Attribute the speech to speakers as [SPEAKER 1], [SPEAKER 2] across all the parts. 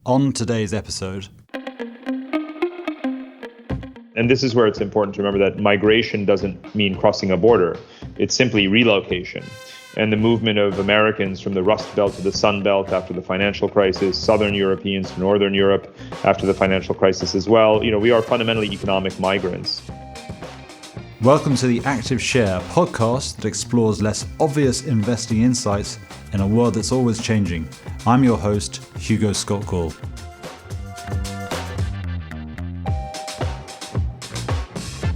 [SPEAKER 1] On today's episode.
[SPEAKER 2] And this is where it's important to remember that migration doesn't mean crossing a border. It's simply relocation. And the movement of Americans from the Rust Belt to the Sun Belt after the financial crisis, Southern Europeans to Northern Europe after the financial crisis as well. We are fundamentally economic migrants.
[SPEAKER 1] Welcome to the Active Share podcast that explores less obvious investing insights in a world that's always changing. I'm your host, Hugo Scott Gall.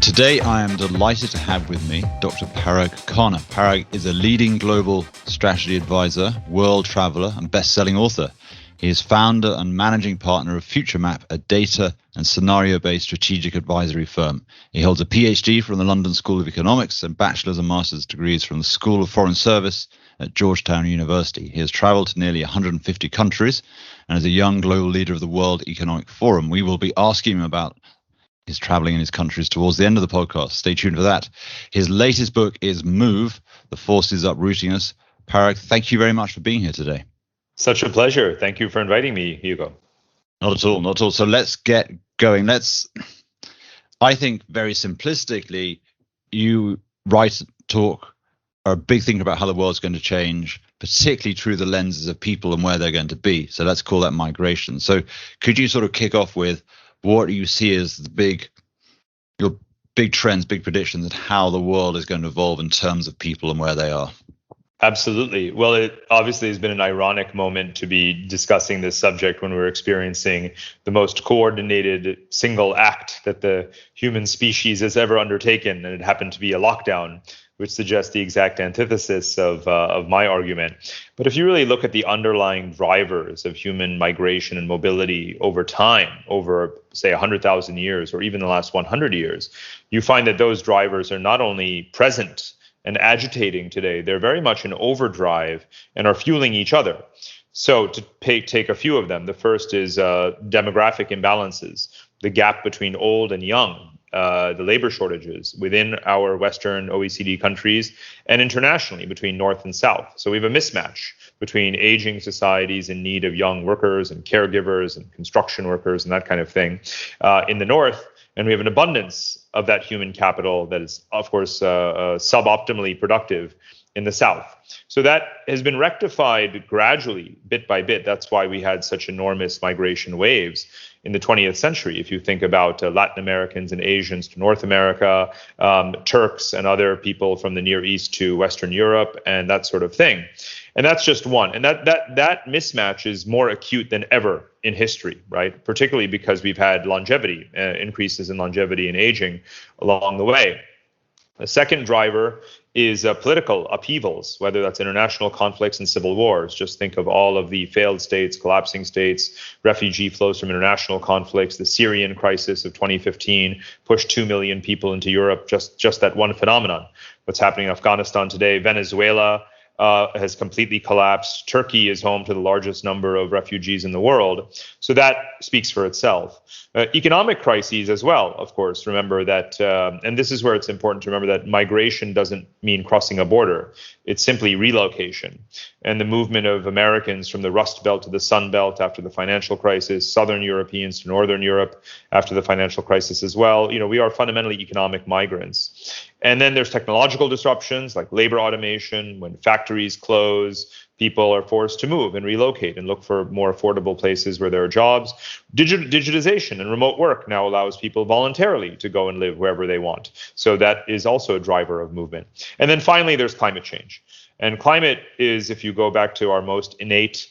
[SPEAKER 1] Today, I am delighted to have with me Dr. Parag Khanna. Parag is a leading global strategy advisor, world traveler, and best-selling author. He is founder and managing partner of FutureMap, a data and scenario-based strategic advisory firm. He holds a Ph.D. from the London School of Economics and bachelor's and master's degrees from the School of Foreign Service at Georgetown University. He has traveled to nearly 150 countries and is a young global leader of the World Economic Forum. We will be asking him about his traveling in his countries towards the end of the podcast. Stay tuned for that. His latest book is Move, The Forces Uprooting Us. Parag, thank you very much for being here today.
[SPEAKER 2] Such a pleasure. Thank you for inviting me, Hugo.
[SPEAKER 1] Not at all, not at all. So let's get going. I think very simplistically, you write, talk, are a big thing about how the world's going to change, particularly through the lenses of people and where they're going to be. So let's call that migration. So could you sort of kick off with what you see as your big trends, big predictions, and how the world is going to evolve in terms of people and where they are?
[SPEAKER 2] Absolutely. Well, it obviously has been an ironic moment to be discussing this subject when we're experiencing the most coordinated single act that the human species has ever undertaken, and it happened to be a lockdown, which suggests the exact antithesis of my argument. But if you really look at the underlying drivers of human migration and mobility over time, over, say, 100,000 years, or even the last 100 years, you find that those drivers are not only present and agitating today, they're very much in overdrive and are fueling each other. So to take a few of them, the first is demographic imbalances, the gap between old and young, the labor shortages within our Western OECD countries and internationally between North and South. So we have a mismatch between aging societies in need of young workers and caregivers and construction workers and that kind of thing in the North. And we have an abundance of that human capital that is, of course, suboptimally productive in the South. So that has been rectified gradually, bit by bit. That's why we had such enormous migration waves in the 20th century. If you think about Latin Americans and Asians to North America, Turks and other people from the Near East to Western Europe, and that sort of thing. And that's just one. And that mismatch is more acute than ever in history, right? Particularly because we've had longevity, increases in longevity and aging along the way. The second driver is political upheavals, whether that's international conflicts and civil wars. Just think of all of the failed states, collapsing states, refugee flows from international conflicts. The Syrian crisis of 2015 pushed 2 million people into Europe, just that one phenomenon. What's happening in Afghanistan today, Venezuela has completely collapsed. Turkey is home to the largest number of refugees in the world. So that speaks for itself. Economic crises as well, of course. Remember that, and this is where it's important to remember that migration doesn't mean crossing a border. It's simply relocation. And the movement of Americans from the Rust Belt to the Sun Belt after the financial crisis, Southern Europeans to Northern Europe after the financial crisis as well. We are fundamentally economic migrants. And then there's technological disruptions like labor automation. When factories close, people are forced to move and relocate and look for more affordable places where there are jobs. Digitization and remote work now allows people voluntarily to go and live wherever they want. So that is also a driver of movement. And then finally, there's climate change. And climate is, if you go back to our most innate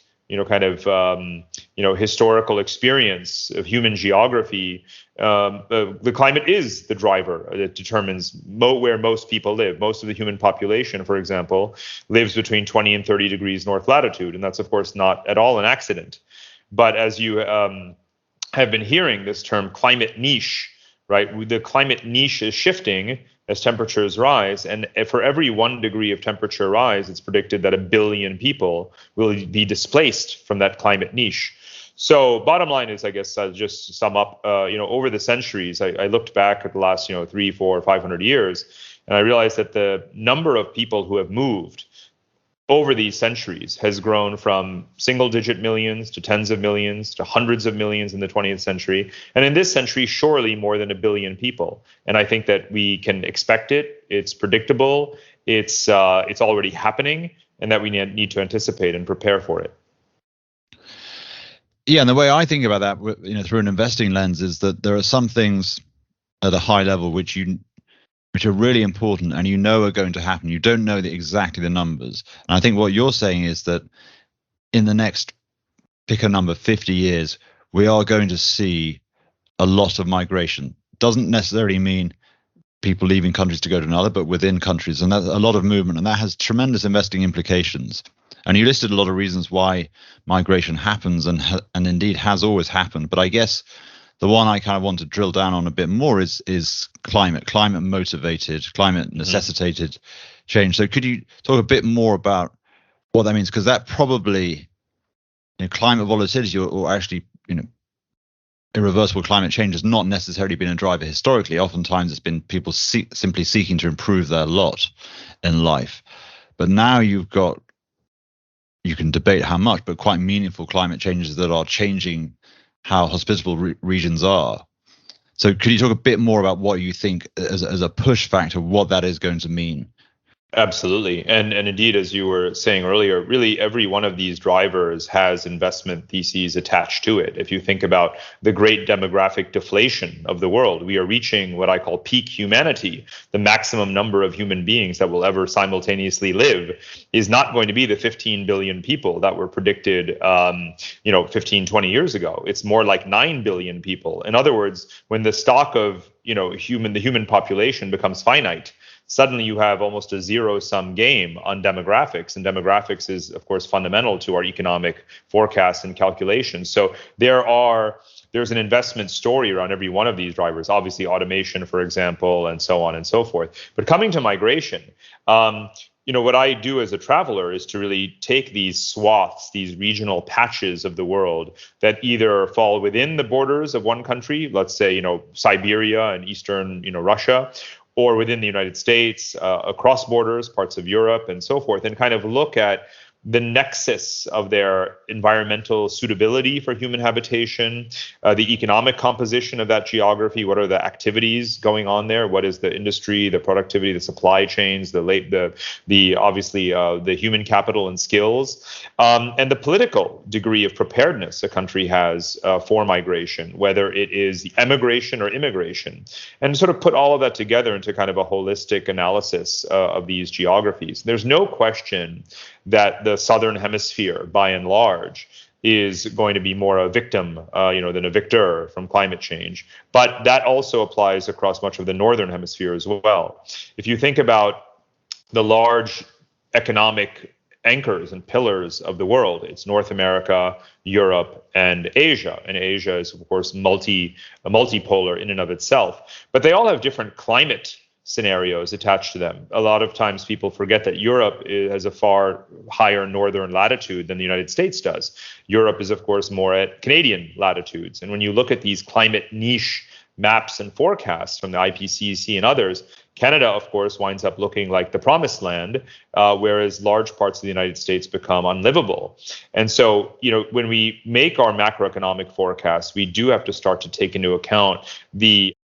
[SPEAKER 2] historical experience of human geography, the climate is the driver that determines where most people live. Most of the human population, for example, lives between 20 and 30 degrees north latitude. And that's, of course, not at all an accident. But as you have been hearing this term climate niche, right? The climate niche is shifting as temperatures rise. And for every 1 degree of temperature rise, it's predicted that 1 billion people will be displaced from that climate niche. So bottom line is, I guess, just to sum up, over the centuries, I looked back at the last, 300, 400, 500 years, and I realized that the number of people who have moved over these centuries has grown from single-digit millions to tens of millions to hundreds of millions in the 20th century. And in this century, surely more than 1 billion people. And I think that we can expect it. It's predictable. It's already happening, and that we need to anticipate and prepare for it.
[SPEAKER 1] Yeah, and the way I think about that, through an investing lens, is that there are some things at a high level which are really important and are going to happen. You don't know exactly the numbers. And I think what you're saying is that in the next, pick a number, 50 years, we are going to see a lot of migration. Doesn't necessarily mean people leaving countries to go to another, but within countries, and that's a lot of movement, and that has tremendous investing implications. And you listed a lot of reasons why migration happens and indeed has always happened. But I guess the one I kind of want to drill down on a bit more is climate motivated, climate necessitated change. So could you talk a bit more about what that means? Because that probably, climate volatility or actually, irreversible climate change has not necessarily been a driver historically. Oftentimes it's been people simply seeking to improve their lot in life. But now you can debate how much, but quite meaningful climate changes that are changing how hospitable regions are. So could you talk a bit more about what you think as a push factor, what that is going to mean?
[SPEAKER 2] Absolutely. And indeed, as you were saying earlier, really every one of these drivers has investment theses attached to it. If you think about the great demographic deflation of the world, we are reaching what I call peak humanity. The maximum number of human beings that will ever simultaneously live is not going to be the 15 billion people that were predicted 15, 20 years ago. It's more like 9 billion people. In other words, when the stock of the human population becomes finite, suddenly you have almost a zero-sum game on demographics. And demographics is, of course, fundamental to our economic forecasts and calculations. So there's an investment story around every one of these drivers, obviously automation, for example, and so on and so forth. But coming to migration, what I do as a traveler is to really take these swaths, these regional patches of the world that either fall within the borders of one country, let's say, Siberia and eastern, Russia, or within the United States, across borders, parts of Europe, and so forth, and kind of look at the nexus of their environmental suitability for human habitation, the economic composition of that geography. What are the activities going on there? What is the industry, the productivity, the supply chains, the human capital and skills, and the political degree of preparedness a country has for migration, whether it is emigration or immigration, and sort of put all of that together into kind of a holistic analysis of these geographies. There's no question that the southern hemisphere, by and large, is going to be more a victim, than a victor from climate change. But that also applies across much of the northern hemisphere as well. If you think about the large economic anchors and pillars of the world, it's North America, Europe, and Asia. And Asia is, of course, multipolar in and of itself. But they all have different climate scenarios attached to them. A lot of times people forget that Europe has a far higher northern latitude than the United States does. Europe is, of course, more at Canadian latitudes. And when you look at these climate niche maps and forecasts from the IPCC and others, Canada, of course, winds up looking like the promised land, whereas large parts of the United States become unlivable. And so, when we make our macroeconomic forecasts, we do have to start to take into account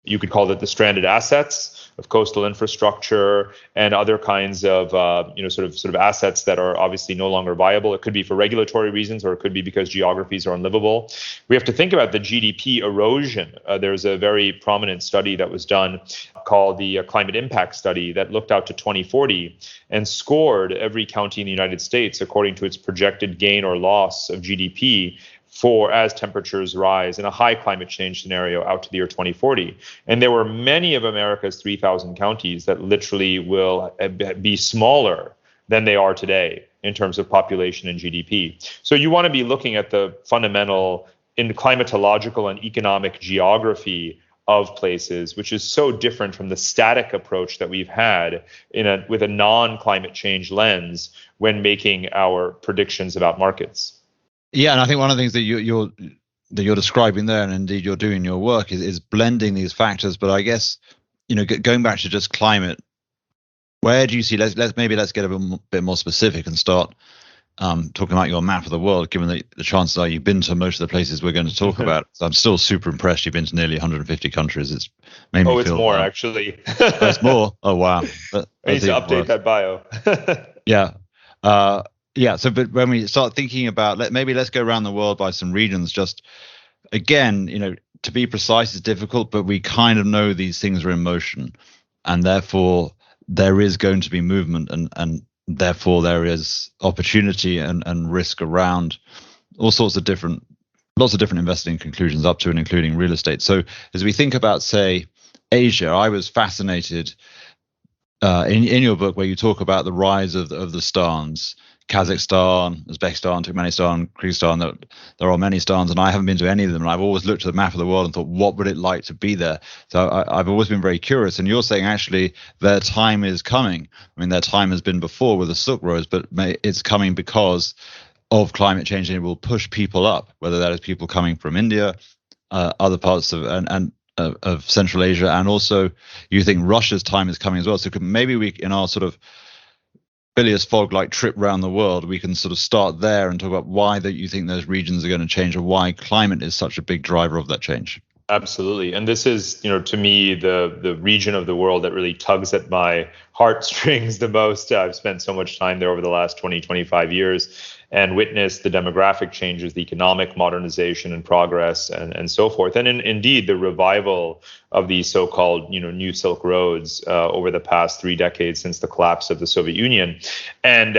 [SPEAKER 2] you could call it the stranded assets of coastal infrastructure and other kinds of, sort of assets that are obviously no longer viable. It could be for regulatory reasons, or it could be because geographies are unlivable. We have to think about the GDP erosion. There's a very prominent study that was done called the Climate Impact Study that looked out to 2040 and scored every county in the United States according to its projected gain or loss of GDP as temperatures rise in a high climate change scenario out to the year 2040. And there were many of America's 3,000 counties that literally will be smaller than they are today in terms of population and GDP. So you want to be looking at the fundamental in climatological and economic geography of places, which is so different from the static approach that we've had with a non-climate change lens when making our predictions about markets.
[SPEAKER 1] Yeah, and I think one of the things that you're describing there, and indeed you're doing in your work, is blending these factors. But I guess going back to just climate, Where do you see? Let's get bit more specific and start talking about your map of the world. Given that the chances are you've been to most of the places we're going to talk about, so I'm still super impressed. You've been to nearly 150 countries. It's made me
[SPEAKER 2] It's
[SPEAKER 1] feel.
[SPEAKER 2] more actually.
[SPEAKER 1] That's more. Oh wow.
[SPEAKER 2] I need to update that bio.
[SPEAKER 1] Yeah. Yeah. So, but when we start thinking about, let's go around the world by some regions. Just again, to be precise is difficult, but we kind of know these things are in motion, and therefore there is going to be movement, and therefore there is opportunity and risk around all sorts of lots of different investing conclusions up to and including real estate. So as we think about, say, Asia, I was fascinated in your book where you talk about the rise of the stans, Kazakhstan, Uzbekistan, Turkmenistan, Kyrgyzstan. There are many stans, and I haven't been to any of them. And I've always looked at the map of the world and thought, what would it like to be there? So I've always been very curious. And you're saying actually their time is coming. I mean, their time has been before with the Silk Roads, but it's coming because of climate change, and it will push people up, whether that is people coming from India, other parts of Central Asia, and also you think Russia's time is coming as well. So maybe we, in our sort of Phileas Fogg-like trip around the world, we can sort of start there and talk about why that you think those regions are going to change, or why climate is such a big driver of that change.
[SPEAKER 2] Absolutely. And this is, to me, the region of the world that really tugs at my heartstrings the most. I've spent so much time there over the last 20, 25 years and witnessed the demographic changes, the economic modernization and progress, and so forth. And indeed, the revival of the so-called, new Silk Roads over the past 3 decades since the collapse of the Soviet Union. And,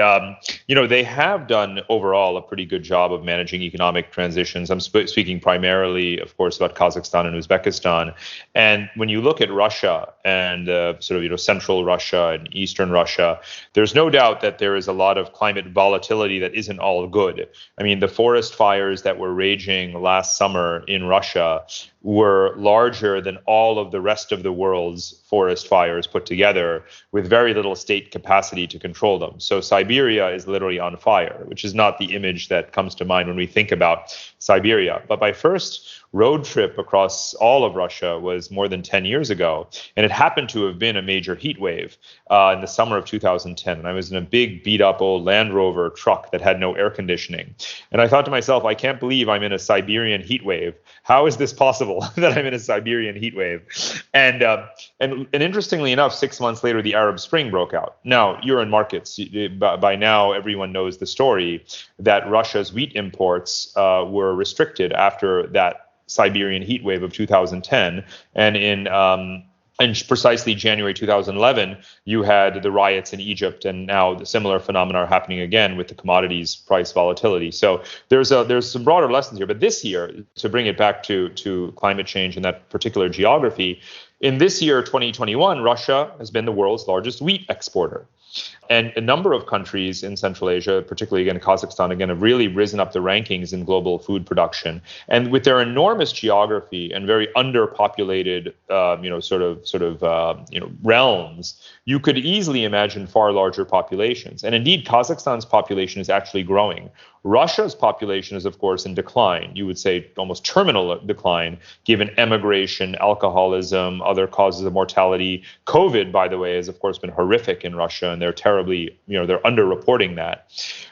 [SPEAKER 2] they have done overall a pretty good job of managing economic transitions. I'm speaking primarily, of course, about Kazakhstan and Uzbekistan. And when you look at Russia and central Russia and eastern Russia, there's no doubt that there is a lot of climate volatility that isn't all good. I mean, the forest fires that were raging last summer in Russia were larger than all of the rest of the world's forest fires put together, with very little state capacity to control them. So Siberia is literally on fire, which is not the image that comes to mind when we think about Siberia. But my first road trip across all of Russia was more than 10 years ago, and it happened to have been a major heat wave in the summer of 2010. And I was in a big beat up old Land Rover truck that had no air conditioning. And I thought to myself, I can't believe I'm in a Siberian heat wave. How is this possible that I'm in a Siberian heat wave? And interestingly enough, 6 months later, the Arab Spring broke out. Now, you're in markets. By now, everyone knows the story that Russia's wheat imports were restricted after that Siberian heat wave of 2010. And in precisely January 2011, you had the riots in Egypt, and now the similar phenomena are happening again with the commodities price volatility. So there's some broader lessons here. But this year, to bring it back to climate change in that particular geography, in this year, 2021, Russia has been the world's largest wheat exporter. And a number of countries in Central Asia, particularly again Kazakhstan, again have really risen up the rankings in global food production. And with their enormous geography and very underpopulated, realms, you could easily imagine far larger populations. And indeed, Kazakhstan's population is actually growing. Russia's population is, of course, in decline. You would say almost terminal decline, given emigration, alcoholism, other causes of mortality. COVID, by the way, has, of course, been horrific in Russia, and they're terribly, they're underreporting that.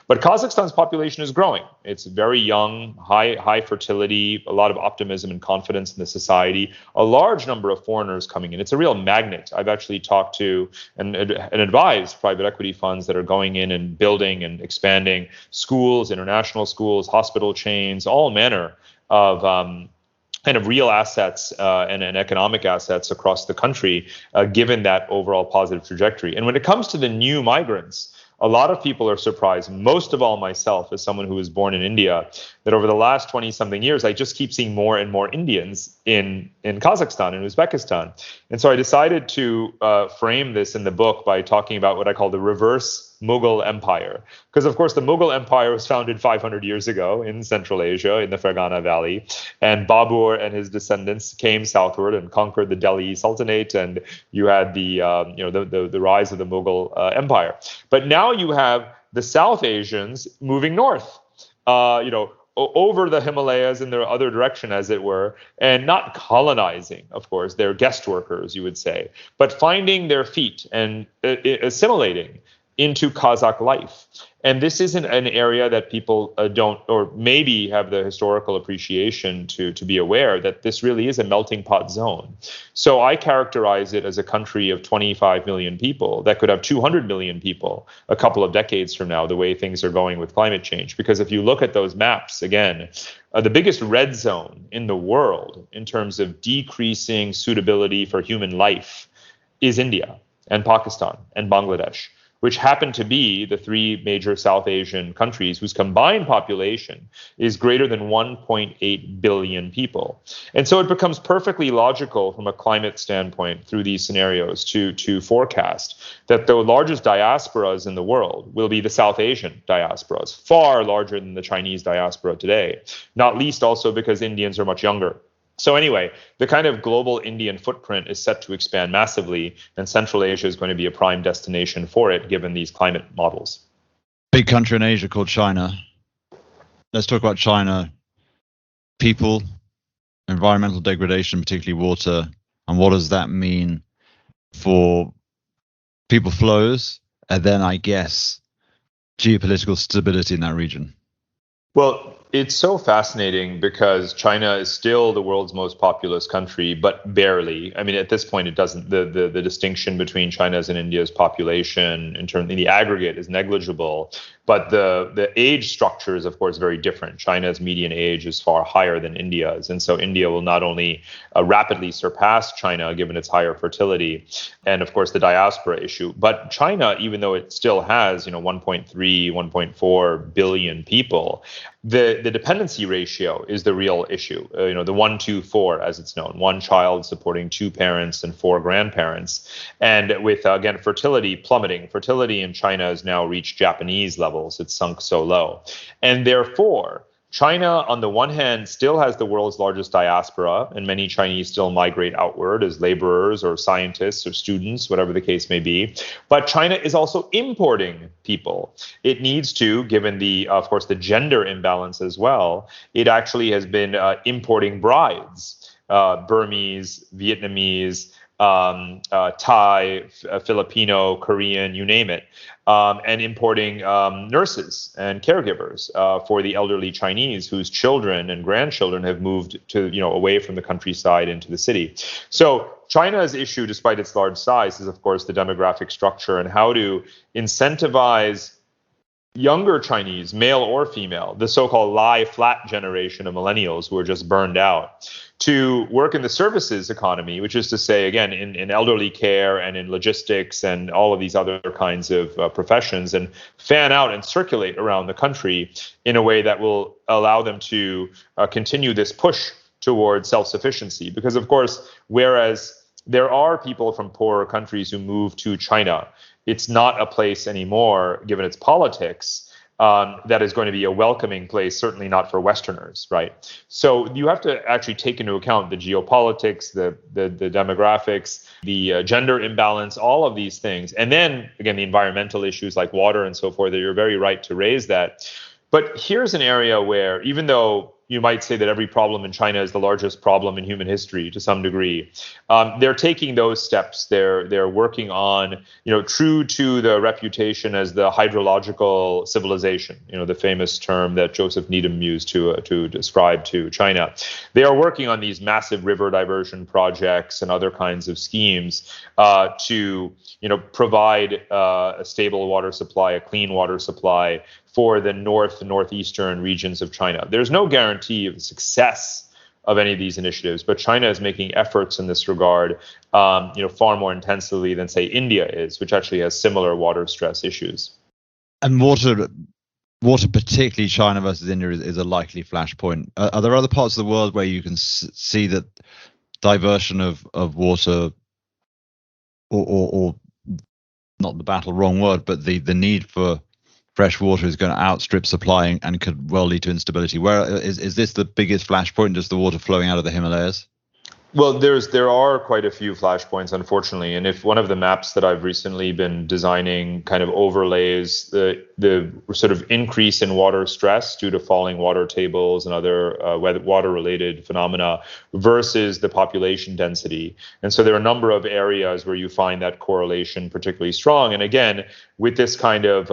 [SPEAKER 2] But Kazakhstan's population is growing. It's very young, high fertility, a lot of optimism and confidence in the society, a large number of foreigners coming in. It's a real magnet. I've actually talked to and advised private equity funds that are going in and building and expanding schools, international schools, hospital chains, all manner of kind of real assets and economic assets across the country, given that overall positive trajectory. And when it comes to the new migrants, a lot of people are surprised, most of all myself, as someone who was born in India, that over the last 20-something years, I just keep seeing more and more Indians in Kazakhstan and Uzbekistan. And so I decided to frame this in the book by talking about what I call the reverse Mughal Empire. Because, of course, the Mughal Empire was founded 500 years ago in Central Asia, in the Fergana Valley. And Babur and his descendants came southward and conquered the Delhi Sultanate. And you had the rise of the Mughal Empire. But now you have the South Asians moving north. over the Himalayas in the other direction, as it were, and not colonizing, of course. They're guest workers, you would say, but finding their feet and assimilating into Kazakh life. And this isn't an area that people don't, or maybe have the historical appreciation to be aware that this really is a melting pot zone. So I characterize it as a country of 25 million people that could have 200 million people a couple of decades from now, the way things are going with climate change. Because if you look at those maps, again, the biggest red zone in the world in terms of decreasing suitability for human life is India and Pakistan and Bangladesh, which happen to be the three major South Asian countries whose combined population is greater than 1.8 billion people. And so it becomes perfectly logical from a climate standpoint through these scenarios to forecast that the largest diasporas in the world will be the South Asian diasporas, far larger than the Chinese diaspora today, not least also because Indians are much younger. So anyway, the kind of global Indian footprint is set to expand massively, and Central Asia is going to be a prime destination for it, given these climate models.
[SPEAKER 1] Big country in Asia called China. Let's talk about China. People, environmental degradation, particularly water, and what does that mean for people flows, and then I guess geopolitical stability in that region?
[SPEAKER 2] Well, it's so fascinating because China is still the world's most populous country, but barely. I mean, at this point, it doesn't. The distinction between China's and India's population in the aggregate is negligible. But the age structure is, of course, very different. China's median age is far higher than India's. And so India will not only rapidly surpass China, given its higher fertility, and, of course, the diaspora issue, but China, even though it still has, 1.3, 1.4 billion people, the dependency ratio is the real issue. The 1-2-4, as it's known, one child supporting two parents and four grandparents. And with, again, fertility plummeting. Fertility in China has now reached Japanese levels. It's sunk so low. And therefore, China, on the one hand, still has the world's largest diaspora, and many Chinese still migrate outward as laborers or scientists or students, whatever the case may be. But China is also importing people. It needs to, given of course, the gender imbalance as well. It actually has been importing brides, Burmese, Vietnamese, Thai, Filipino, Korean, you name it, and importing nurses and caregivers for the elderly Chinese whose children and grandchildren have moved to, away from the countryside into the city. So China's issue, despite its large size, is, of course, the demographic structure and how to incentivize younger Chinese, male or female, the so-called lie flat generation of millennials who are just burned out, to work in the services economy, which is to say, again, in elderly care and in logistics and all of these other kinds of professions, and fan out and circulate around the country in a way that will allow them to continue this push towards self-sufficiency. Because, of course, whereas there are people from poorer countries who move to China, it's not a place anymore, given its politics, that is going to be a welcoming place, certainly not for Westerners, right? So you have to actually take into account the geopolitics, the demographics, the gender imbalance, all of these things. And then, again, the environmental issues like water and so forth, that you're very right to raise that. But here's an area where, even though you might say that every problem in China is the largest problem in human history to some degree, they're taking those steps. They're working on, true to the reputation as the hydrological civilization, the famous term that Joseph Needham used to describe to China. They are working on these massive river diversion projects and other kinds of schemes to, provide a stable water supply, a clean water supply for the northeastern regions of China. There's no guarantee of the success of any of these initiatives, but China is making efforts in this regard, far more intensively than, say, India is, which actually has similar water stress issues.
[SPEAKER 1] And water, particularly China versus India, is a likely flashpoint. Are there other parts of the world where you can see that diversion of water, or not the battle, wrong word, but the need for fresh water is going to outstrip supply and could well lead to instability? Where is this the biggest flashpoint, just the water flowing out of the Himalayas?
[SPEAKER 2] Well, there are quite a few flashpoints, unfortunately, and if one of the maps that I've recently been designing kind of overlays the sort of increase in water stress due to falling water tables and other water-related phenomena versus the population density, and so there are a number of areas where you find that correlation particularly strong. And again, with this kind of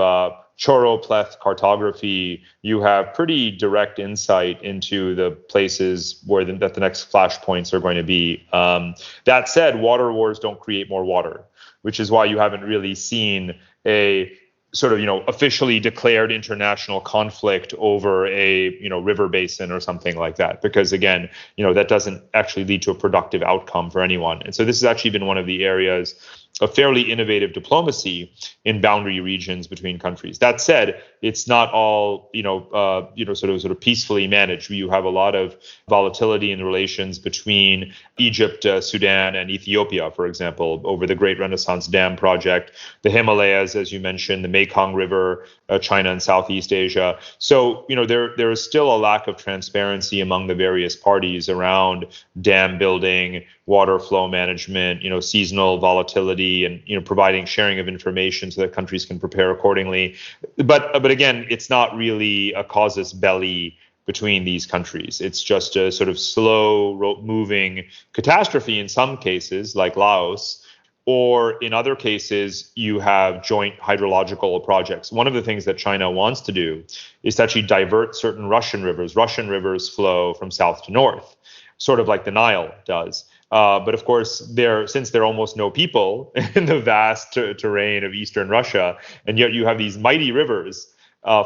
[SPEAKER 2] choropleth cartography, you have pretty direct insight into the places where that the next flashpoints are going to be. That said, water wars don't create more water, which is why you haven't really seen a sort of, officially declared international conflict over a, river basin or something like that, because again, that doesn't actually lead to a productive outcome for anyone. And so this has actually been one of the areas of fairly innovative diplomacy in boundary regions between countries. That said, it's not all, sort of peacefully managed. You have a lot of volatility in the relations between Egypt, Sudan, and Ethiopia, for example, over the Great Renaissance Dam project, the Himalayas, as you mentioned, the Mekong River, China and Southeast Asia. So, there is still a lack of transparency among the various parties around dam building, water flow management, seasonal volatility, and providing sharing of information so that countries can prepare accordingly. But again, it's not really a casus belli between these countries. It's just a sort of slow moving catastrophe in some cases, like Laos. Or in other cases, you have joint hydrological projects. One of the things that China wants to do is to actually divert certain Russian rivers. Russian rivers flow from south to north, sort of like the Nile does. But of course, since there are almost no people in the vast terrain of eastern Russia, and yet you have these mighty rivers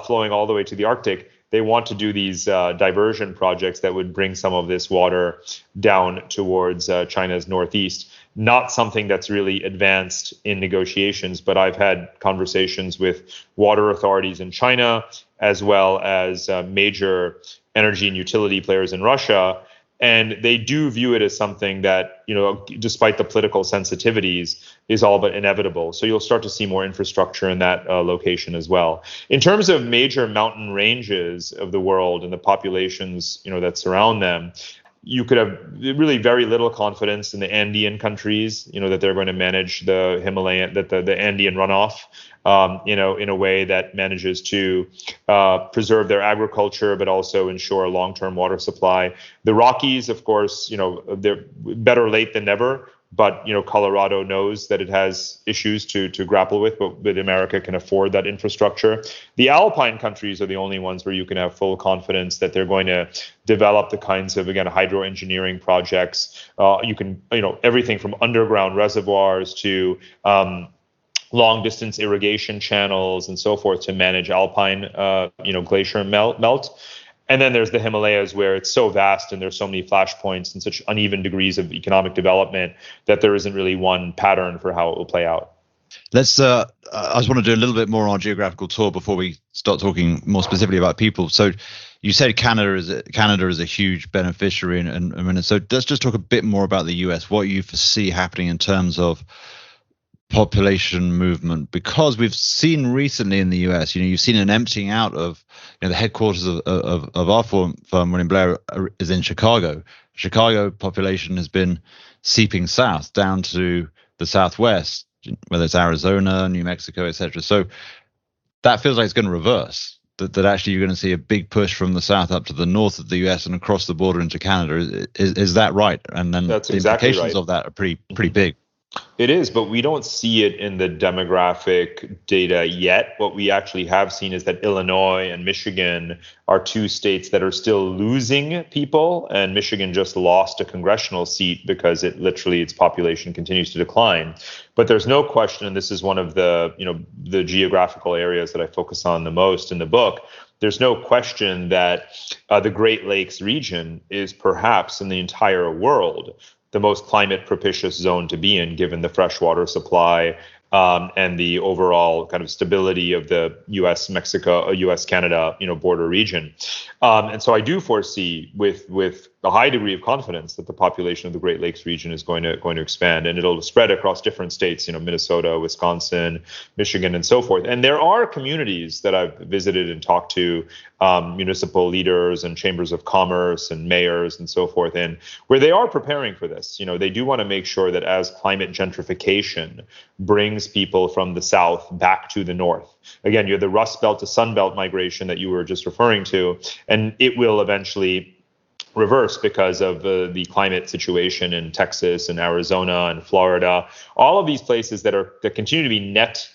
[SPEAKER 2] flowing all the way to the Arctic, they want to do these diversion projects that would bring some of this water down towards China's northeast. Not something that's really advanced in negotiations, but I've had conversations with water authorities in China, as well as major energy and utility players in Russia. And they do view it as something that, despite the political sensitivities, is all but inevitable. So you'll start to see more infrastructure in that location as well. In terms of major mountain ranges of the world and the populations, that surround them, you could have really very little confidence in the Andean countries, that they're going to manage the Himalayan, the Andean runoff, in a way that manages to preserve their agriculture, but also ensure a long-term water supply. The Rockies, of course, they're better late than never. But Colorado knows that it has issues to grapple with, but America can afford that infrastructure. The Alpine countries are the only ones where you can have full confidence that they're going to develop the kinds of, again, hydroengineering projects. You can, everything from underground reservoirs to long distance irrigation channels and so forth to manage alpine, glacier melt. And then there's the Himalayas, where it's so vast and there's so many flashpoints and such uneven degrees of economic development that there isn't really one pattern for how it will play out.
[SPEAKER 1] Let's. I just want to do a little bit more on our geographical tour before we start talking more specifically about people. So, you said Canada is a huge beneficiary, and so let's just talk a bit more about the US. What you foresee happening in terms of population movement, because we've seen recently in the US, you've seen an emptying out of, the headquarters of our firm, William Blair, is in Chicago. Chicago population has been seeping south down to the southwest, whether it's Arizona, New Mexico, etc. So that feels like it's going to reverse. That actually you're going to see a big push from the south up to the north of the US and across the border into Canada. Is that right? And then
[SPEAKER 2] that's
[SPEAKER 1] the
[SPEAKER 2] exactly
[SPEAKER 1] implications
[SPEAKER 2] right.
[SPEAKER 1] of that are pretty big.
[SPEAKER 2] It is, but we don't see it in the demographic data yet. What we actually have seen is that Illinois and Michigan are two states that are still losing people, and Michigan just lost a congressional seat because its population continues to decline. But there's no question, and this is one of the geographical areas that I focus on the most in the book. There's no question that the Great Lakes region is perhaps in the entire world the most climate propitious zone to be in, given the freshwater supply and the overall kind of stability of the U.S.-Mexico, U.S.-Canada, border region. And so I do foresee with a high degree of confidence that the population of the Great Lakes region is going to expand, and it'll spread across different states, Minnesota, Wisconsin, Michigan, and so forth. And there are communities that I've visited and talked to, municipal leaders and chambers of commerce and mayors and so forth, and where they are preparing for this. They do want to make sure that as climate gentrification brings people from the south back to the north. Again, you have the Rust Belt to Sun Belt migration that you were just referring to, and it will eventually reverse because of the climate situation in Texas and Arizona and Florida. All of these places that continue to be net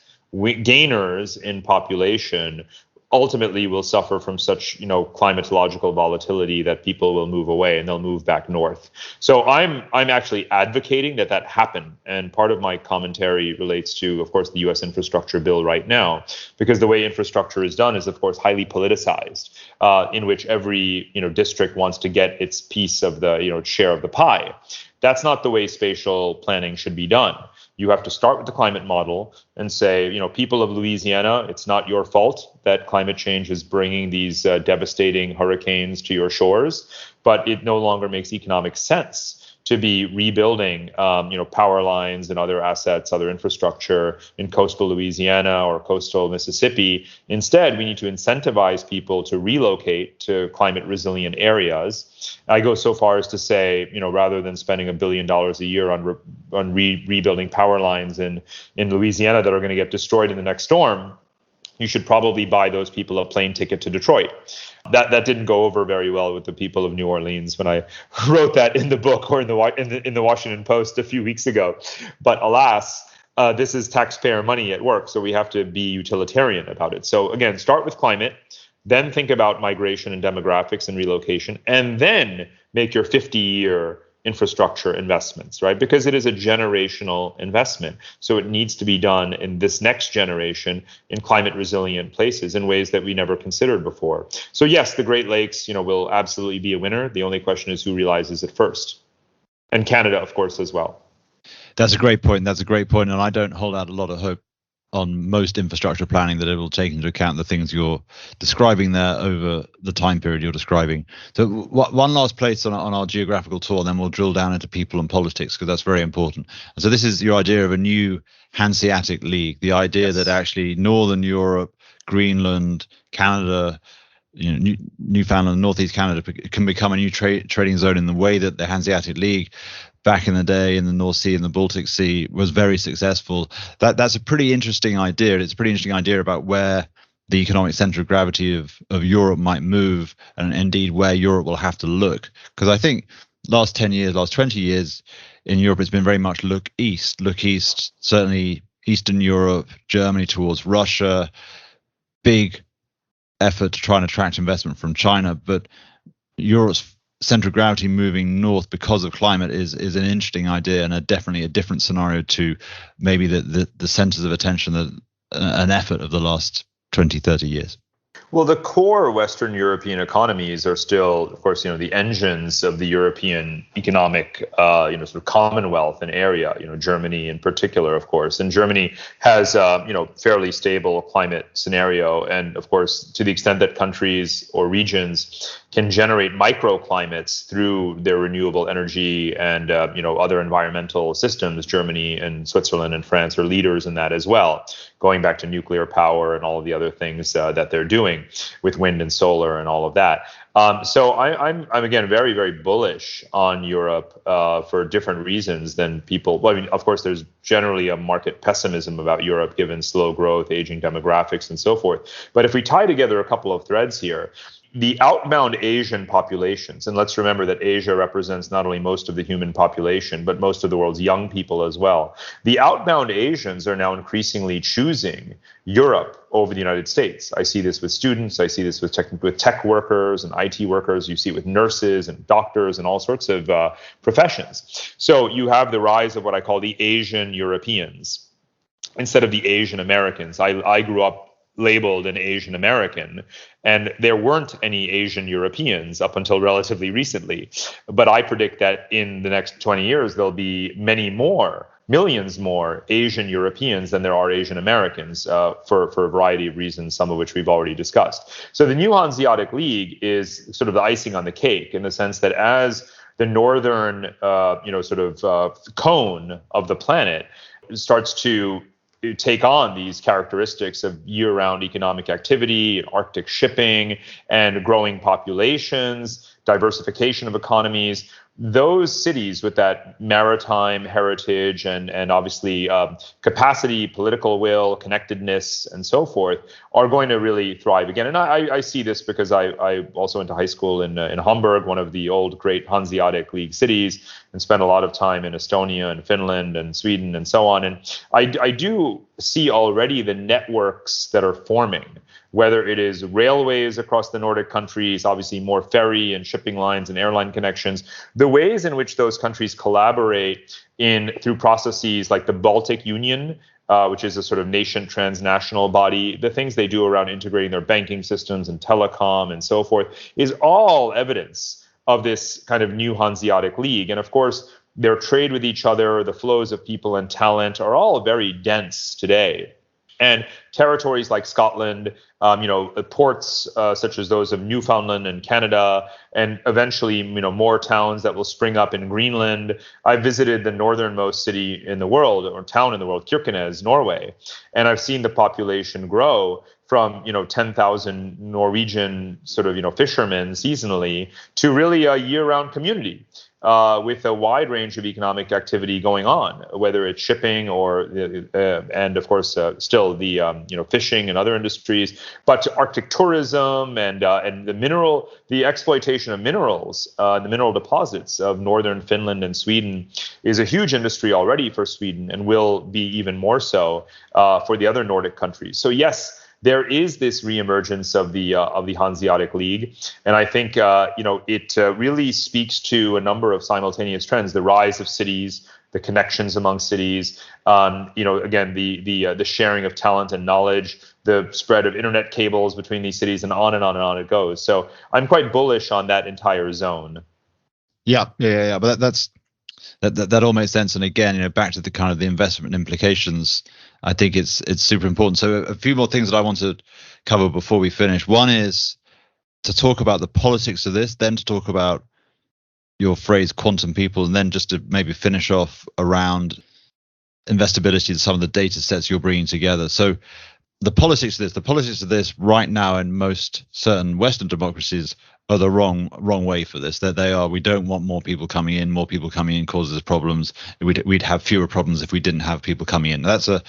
[SPEAKER 2] gainers in population ultimately will suffer from such, climatological volatility that people will move away and they'll move back north. So I'm actually advocating that happen. And part of my commentary relates to, of course, the U.S. infrastructure bill right now, because the way infrastructure is done is, of course, highly politicized, in which every, district wants to get its piece of the, share of the pie. That's not the way spatial planning should be done. You have to start with the climate model and say, people of Louisiana, it's not your fault that climate change is bringing these devastating hurricanes to your shores, but it no longer makes economic sense to be rebuilding, power lines and other assets, other infrastructure in coastal Louisiana or coastal Mississippi. Instead, we need to incentivize people to relocate to climate resilient areas. I go so far as to say, rather than spending $1 billion a year on rebuilding power lines in Louisiana that are going to get destroyed in the next storm, you should probably buy those people a plane ticket to Detroit. That didn't go over very well with the people of New Orleans when I wrote that in the book or in the Washington Post a few weeks ago. But alas, this is taxpayer money at work, so we have to be utilitarian about it. So again, start with climate, then think about migration and demographics and relocation, and then make your 50-year infrastructure investments, right? Because it is a generational investment. So it needs to be done in this next generation in climate resilient places in ways that we never considered before. So yes, the Great Lakes, will absolutely be a winner. The only question is who realizes it first. And Canada, of course, as well.
[SPEAKER 1] That's a great point. And I don't hold out a lot of hope on most infrastructure planning that it will take into account the things you're describing there over the time period you're describing. So one last place on our geographical tour, and then we'll drill down into people and politics, because that's very important. And so this is your idea of a new Hanseatic League, the idea that actually Northern Europe, Greenland, Canada, Newfoundland, Northeast Canada can become a new trading zone in the way that the Hanseatic League back in the day in the North Sea and the Baltic Sea was very successful. That's a pretty interesting idea. It's a pretty interesting idea about where the economic center of gravity of Europe might move, and indeed where Europe will have to look. Because I think last 20 years in Europe, it's been very much look east, certainly Eastern Europe, Germany towards Russia, big effort to try and attract investment from China. But Europe's center of gravity moving north because of climate is an interesting idea, and definitely a different scenario to maybe the centers of attention that an effort of the last 20, 30 years.
[SPEAKER 2] Well, the core Western European economies are still, of course, the engines of the European economic, sort of commonwealth and area, Germany in particular, of course. And Germany has, fairly stable climate scenario. And of course, to the extent that countries or regions can generate microclimates through their renewable energy and, other environmental systems, Germany and Switzerland and France are leaders in that as well, going back to nuclear power and all of the other things that they're doing with wind and solar and all of that. So I'm again very, very bullish on Europe for different reasons than people. Well, I mean, of course, there's generally a market pessimism about Europe given slow growth, aging demographics, and so forth. But if we tie together a couple of threads here, the outbound Asian populations, and let's remember that Asia represents not only most of the human population, but most of the world's young people as well. The outbound Asians are now increasingly choosing Europe over the United States. I see this with students. I see this with tech workers and IT workers. You see it with nurses and doctors and all sorts of professions. So you have the rise of what I call the Asian Europeans instead of the Asian Americans. I grew up labeled an Asian American. And there weren't any Asian Europeans up until relatively recently. But I predict that in the next 20 years, there'll be many more, millions more Asian Europeans than there are Asian Americans for a variety of reasons, some of which we've already discussed. So the New Hanseatic League is sort of the icing on the cake in the sense that as the northern, cone of the planet starts to take on these characteristics of year-round economic activity, Arctic shipping, and growing populations, diversification of economies, those cities with that maritime heritage and obviously capacity, political will, connectedness, and so forth are going to really thrive again. And I see this because I also went to high school in Hamburg, one of the old great Hanseatic League cities, and spent a lot of time in Estonia and Finland and Sweden and so on. And I do see already the networks that are forming, whether it is railways across the Nordic countries, obviously more ferry and shipping lines and airline connections, the ways in which those countries collaborate through processes like the Baltic Union, which is a sort of nation transnational body, the things they do around integrating their banking systems and telecom and so forth, is all evidence of this kind of new Hanseatic League. And of course, their trade with each other, the flows of people and talent are all very dense today. And territories like Scotland, ports such as those of Newfoundland and Canada, and eventually, more towns that will spring up in Greenland. I visited the northernmost city in the world, or town in the world, Kirkenes, Norway, and I've seen the population grow from 10,000 Norwegian fishermen seasonally to really a year-round community. With a wide range of economic activity going on, whether it's shipping or, and of course, still the fishing and other industries, but to Arctic tourism and the exploitation of minerals, the mineral deposits of northern Finland and Sweden is a huge industry already for Sweden and will be even more so for the other Nordic countries. So yes, there is this reemergence of the Hanseatic League, and I think it really speaks to a number of simultaneous trends: the rise of cities, the connections among cities, again the sharing of talent and knowledge, the spread of internet cables between these cities, and on and on and on it goes. So I'm quite bullish on that entire zone.
[SPEAKER 1] Yeah. But that all makes sense. And again, back to the kind of the investment implications, I think it's super important. So a few more things that I want to cover before we finish. One is to talk about the politics of this, then to talk about your phrase quantum people, and then just to maybe finish off around investability and some of the data sets you're bringing together. So the politics of this right now in most certain Western democracies are the wrong way for this. That they are. We don't want more people coming in. More people coming in causes problems. We'd have fewer problems if we didn't have people coming in. That's a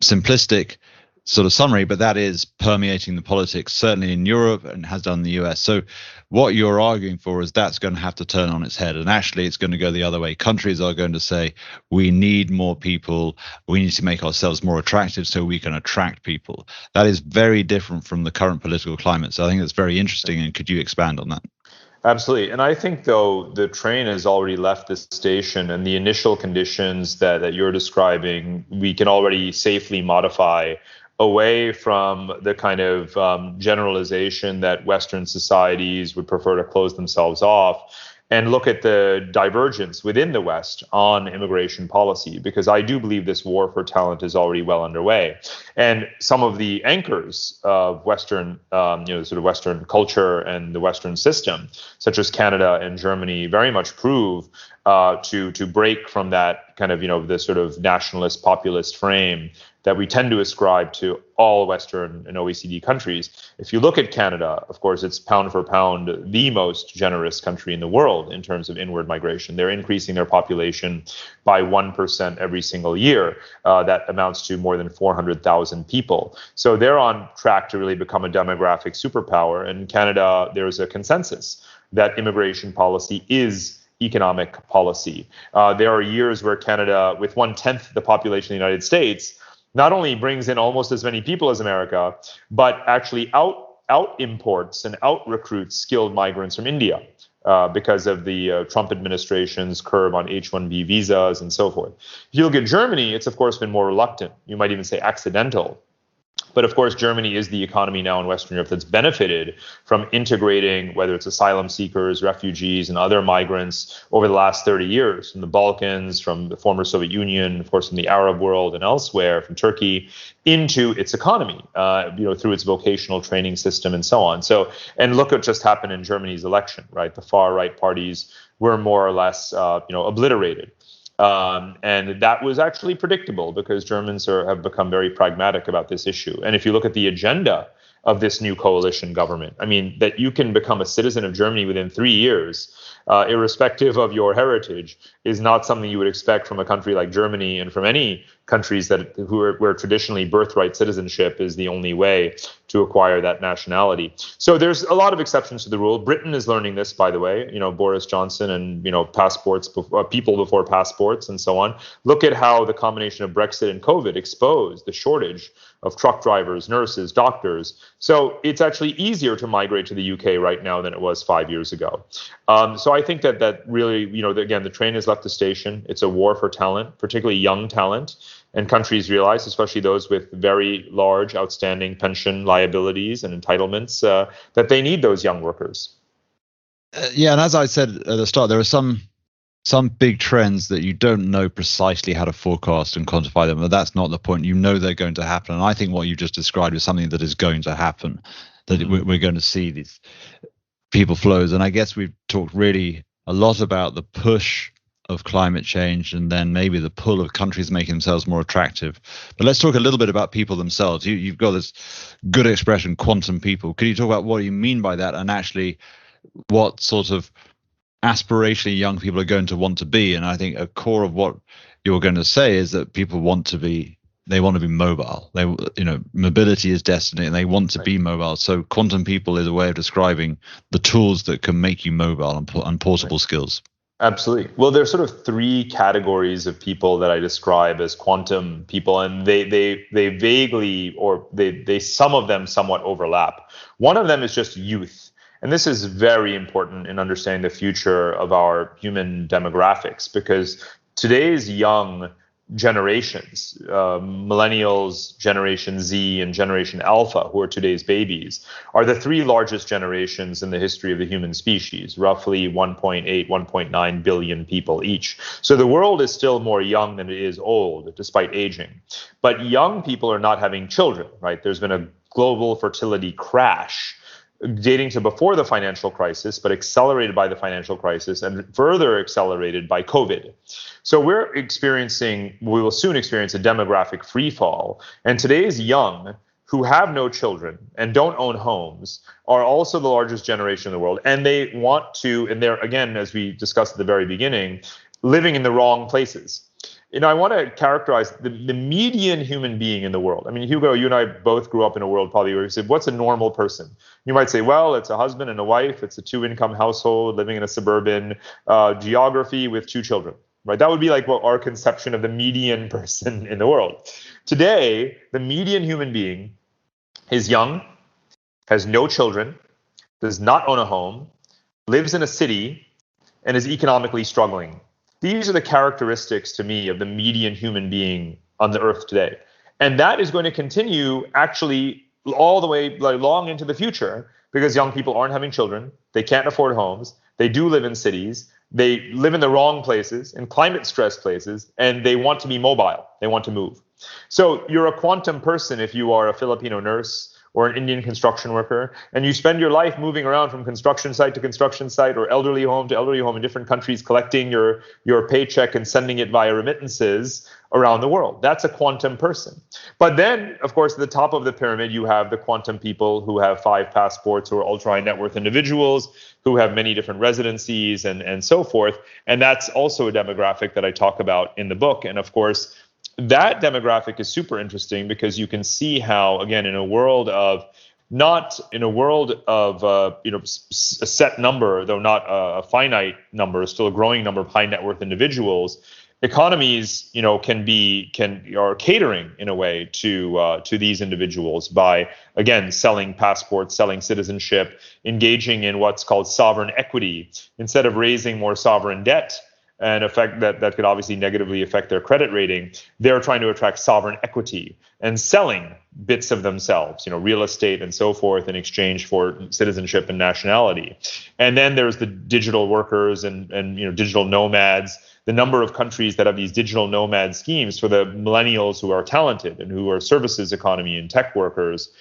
[SPEAKER 1] simplistic sort of summary, but that is permeating the politics, certainly in Europe, and has done in the US. So what you're arguing for is that's going to have to turn on its head, and actually it's going to go the other way. Countries are going to say, we need more people, we need to make ourselves more attractive so we can attract people. That is very different from the current political climate. So I think that's very interesting, and could you expand on that?
[SPEAKER 2] Absolutely. And I think, though, the train has already left the station, and the initial conditions that you're describing, we can already safely modify away from the kind of generalization that Western societies would prefer to close themselves off, and look at the divergence within the West on immigration policy, because I do believe this war for talent is already well underway. And some of the anchors of Western, Western culture and the Western system, such as Canada and Germany, very much prove to break from that kind of, the sort of nationalist populist frame that we tend to ascribe to all Western and OECD countries. If you look at Canada, of course, it's pound for pound the most generous country in the world in terms of inward migration. They're increasing their population by 1% every single year. That amounts to more than 400,000 people. So they're on track to really become a demographic superpower. In Canada, there's a consensus that immigration policy is economic policy. There are years where Canada, with 1/10 the population of the United States, not only brings in almost as many people as America, but actually out imports and out recruits skilled migrants from India because of the Trump administration's curb on H-1B visas and so forth. If you look at Germany, it's of course been more reluctant. You might even say accidental. But of course, Germany is the economy now in Western Europe that's benefited from integrating, whether it's asylum seekers, refugees, and other migrants over the last 30 years from the Balkans, from the former Soviet Union, of course, from the Arab world and elsewhere, from Turkey, into its economy, through its vocational training system and so on. So, and look what just happened in Germany's election, right? The far right parties were more or less, obliterated. And that was actually predictable because Germans have become very pragmatic about this issue. And if you look at the agenda of this new coalition government, I mean, that you can become a citizen of Germany within 3 years, irrespective of your heritage, is not something you would expect from a country like Germany and from any countries where traditionally birthright citizenship is the only way to acquire that nationality. So there's a lot of exceptions to the rule. Britain is learning this, by the way. Boris Johnson and passports, people before passports, and so on. Look at how the combination of Brexit and COVID exposed the shortage of truck drivers, nurses, doctors. So it's actually easier to migrate to the UK right now than it was 5 years ago. So I think that really, again, the train has left the station. It's a war for talent, particularly young talent. And countries realize, especially those with very large outstanding pension liabilities and entitlements, that they need those young workers.
[SPEAKER 1] And as I said at the start, there are some big trends that you don't know precisely how to forecast and quantify them, but that's not the point. They're going to happen. And I think what you just described is something that is going to happen, that we're going to see these people flows. And I guess we've talked really a lot about the push of climate change and then maybe the pull of countries making themselves more attractive. But let's talk a little bit about people themselves. You've got this good expression, quantum people. Could you talk about what you mean by that and actually what sort of aspirationally young people are going to want to be? And I think a core of what you're going to say is that people want to be mobile. Mobility is destiny and they want to be mobile. So quantum people is a way of describing the tools that can make you mobile and portable skills.
[SPEAKER 2] Absolutely. Well, there's sort of three categories of people that I describe as quantum people, and they vaguely, or they some of them somewhat overlap. One of them is just youth. And this is very important in understanding the future of our human demographics, because today's young generations, millennials, Generation Z, and Generation Alpha, who are today's babies, are the three largest generations in the history of the human species, roughly 1.8, 1.9 billion people each. So the world is still more young than it is old, despite aging. But young people are not having children, right? There's been a global fertility crash dating to before the financial crisis, but accelerated by the financial crisis and further accelerated by COVID. So we will soon experience a demographic free fall. And today's young who have no children and don't own homes are also the largest generation in the world. And they want to, and they're, again, as we discussed at the very beginning, living in the wrong places. I want to characterize the median human being in the world. I mean, Hugo, you and I both grew up in a world probably where you said, what's a normal person? You might say, well, it's a husband and a wife. It's a 2-income household living in a suburban geography with 2 children, right? That would be like what our conception of the median person in the world. Today, the median human being is young, has no children, does not own a home, lives in a city, and is economically struggling. These are the characteristics to me of the median human being on the earth today. And that is going to continue actually all the way long into the future, because young people aren't having children. They can't afford homes. They do live in cities. They live in the wrong places, in climate stressed places, and they want to be mobile. They want to move. So you're a quantum person if you are a Filipino nurse or an Indian construction worker, and you spend your life moving around from construction site to construction site or elderly home to elderly home in different countries, collecting your paycheck and sending it via remittances around the world. That's a quantum person. But then, of course, at the top of the pyramid, you have the quantum people who have 5 passports, who are ultra high net worth individuals, who have many different residencies and so forth. And that's also a demographic that I talk about in the book. And of course, that demographic is super interesting because you can see how, again, in a world of a set number, though not a finite number, still a growing number of high net worth individuals, economies, are catering in a way to these individuals by, again, selling passports, selling citizenship, engaging in what's called sovereign equity instead of raising more sovereign debt. and affect that could obviously negatively affect their credit rating. They're trying to attract sovereign equity and selling bits of themselves, real estate and so forth, in exchange for citizenship and nationality. And then there's the digital workers and digital nomads. The number of countries that have these digital nomad schemes for the millennials who are talented and who are services economy and tech workers,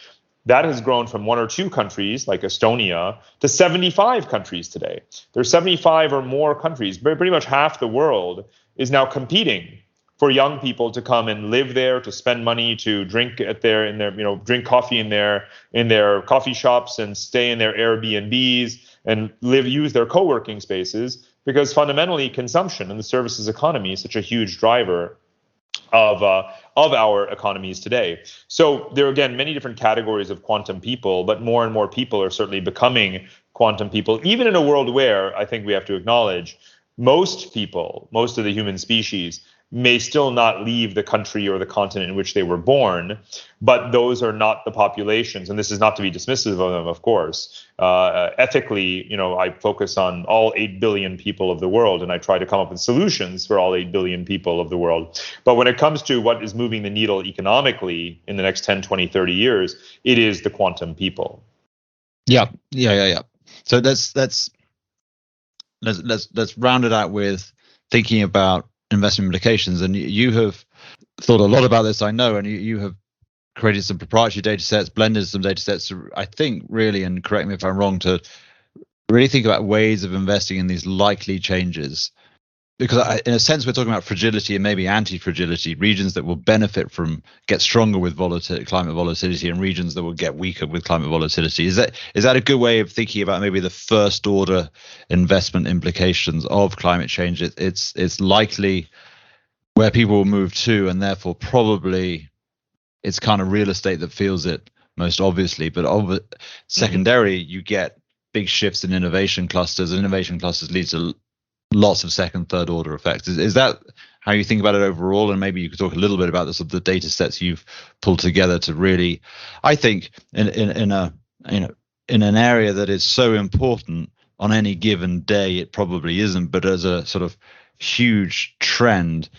[SPEAKER 2] that has grown from 1 or 2 countries like Estonia to 75 countries today. There's 75 or more countries. Pretty much half the world is now competing for young people to come and live there, to spend money, to drink drink coffee in their coffee shops and stay in their Airbnbs and use their co-working spaces, because fundamentally consumption and the services economy is such a huge driver of our economies today. So there are, again, many different categories of quantum people, but more and more people are certainly becoming quantum people, even in a world where I think we have to acknowledge most people, most of the human species, may still not leave the country or the continent in which they were born, but those are not the populations. And this is not to be dismissive of them, of course. Ethically, I focus on all 8 billion people of the world, and I try to come up with solutions for all 8 billion people of the world. But when it comes to what is moving the needle economically in the next 10, 20, 30 years, it is the quantum people.
[SPEAKER 1] Yeah. So let's round it out with thinking about investment implications. And you have thought a lot about this, I know, and you have created some proprietary data sets, blended some data sets, I think, really, and correct me if I'm wrong, to really think about ways of investing in these likely changes. Because in a sense, we're talking about fragility and maybe anti-fragility, regions that will benefit from, get stronger with climate volatility, and regions that will get weaker with climate volatility. Is that a good way of thinking about maybe the first order investment implications of climate change? It's likely where people will move to, and therefore probably it's kind of real estate that feels it most obviously. But secondary, you get big shifts in innovation clusters, and innovation clusters lead to lots of second, third order effects. Is that how you think about it overall? And maybe you could talk a little bit about the sort of the data sets you've pulled together to really, I think, in an area that is so important on any given day, it probably isn't, but as a sort of huge trend,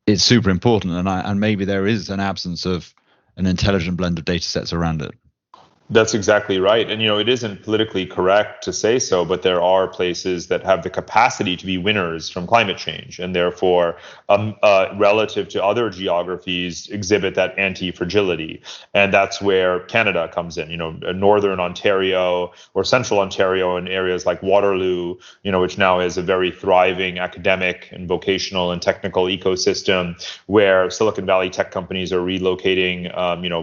[SPEAKER 1] it's super important. And maybe there is an absence of an intelligent blend of data sets around it.
[SPEAKER 2] That's exactly right. And, it isn't politically correct to say so, but there are places that have the capacity to be winners from climate change, and therefore, relative to other geographies, exhibit that anti-fragility. And that's where Canada comes in. Northern Ontario or Central Ontario, in areas like Waterloo, which now is a very thriving academic and vocational and technical ecosystem, where Silicon Valley tech companies are relocating,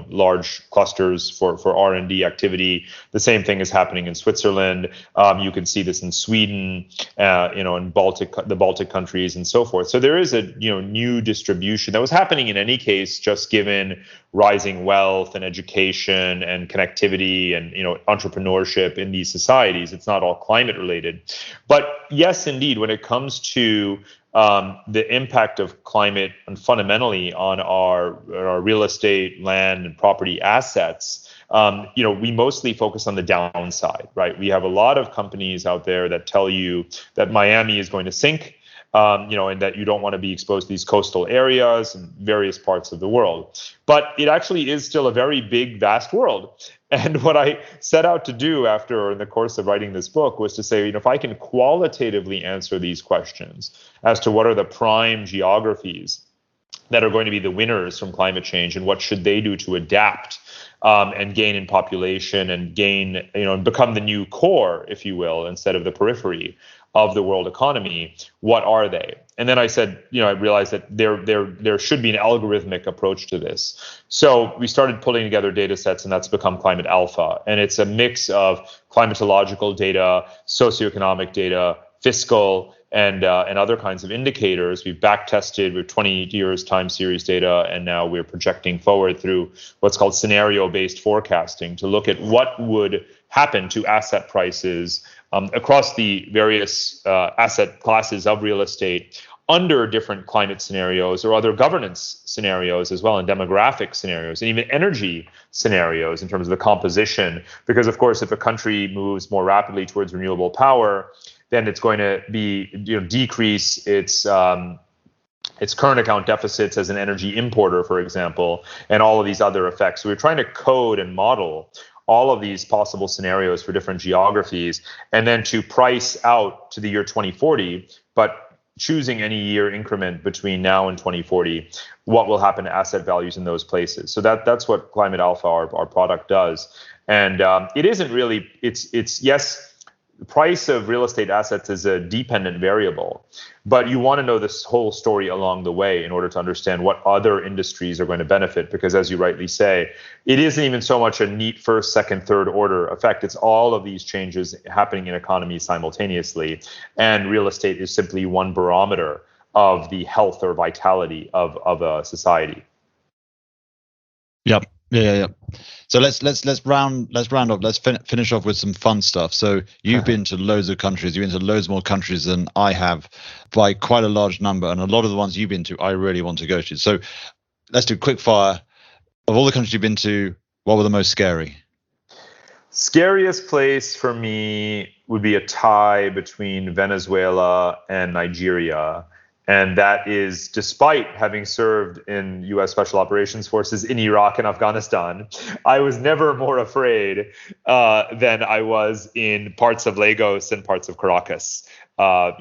[SPEAKER 2] large clusters for R&D activity. The same thing is happening in Switzerland. You can see this in Sweden, in the Baltic countries and so forth. So there is a new distribution that was happening in any case, just given rising wealth and education and connectivity and entrepreneurship in these societies. It's not all climate related, but yes, indeed, when it comes to the impact of climate and fundamentally on our real estate, land, and property assets, we mostly focus on the downside, right? We have a lot of companies out there that tell you that Miami is going to sink, and that you don't want to be exposed to these coastal areas in various parts of the world. But it actually is still a very big, vast world. And what I set out to do in the course of writing this book was to say, if I can qualitatively answer these questions as to what are the prime geographies that are going to be the winners from climate change, and what should they do to adapt and gain in population and gain, and become the new core, if you will, instead of the periphery of the world economy. What are they? And then I said, I realized that there should be an algorithmic approach to this. So we started pulling together data sets, and that's become Climate Alpha. And it's a mix of climatological data, socioeconomic data, fiscal, and other kinds of indicators. We've back tested with 20 years time series data, and now we're projecting forward through what's called scenario-based forecasting to look at what would happen to asset prices across the various asset classes of real estate under different climate scenarios, or other governance scenarios as well, and demographic scenarios, and even energy scenarios in terms of the composition. Because, of course, if a country moves more rapidly towards renewable power, then it's going to be decrease its current account deficits as an energy importer, for example, and all of these other effects. So we're trying to code and model all of these possible scenarios for different geographies, and then to price out to the year 2040, but choosing any year increment between now and 2040, what will happen to asset values in those places. So that's what Climate Alpha, our product, does. And it isn't really, it's yes, the price of real estate assets is a dependent variable, but you want to know this whole story along the way in order to understand what other industries are going to benefit. Because as you rightly say, it isn't even so much a neat first, second, third order effect. It's all of these changes happening in economies simultaneously. And real estate is simply one barometer of the health or vitality of a society.
[SPEAKER 1] Yep. Yeah. So let's round off. Let's finish off with some fun stuff. So you've been to loads of countries. You've been to loads more countries than I have by quite a large number. And a lot of the ones you've been to, I really want to go to. So let's do quick fire. Of all the countries you've been to, what were the most scary?
[SPEAKER 2] Scariest place for me would be a tie between Venezuela and Nigeria. And that is despite having served in U.S. Special Operations Forces in Iraq and Afghanistan. I was never more afraid than I was in parts of Lagos and parts of Caracas. So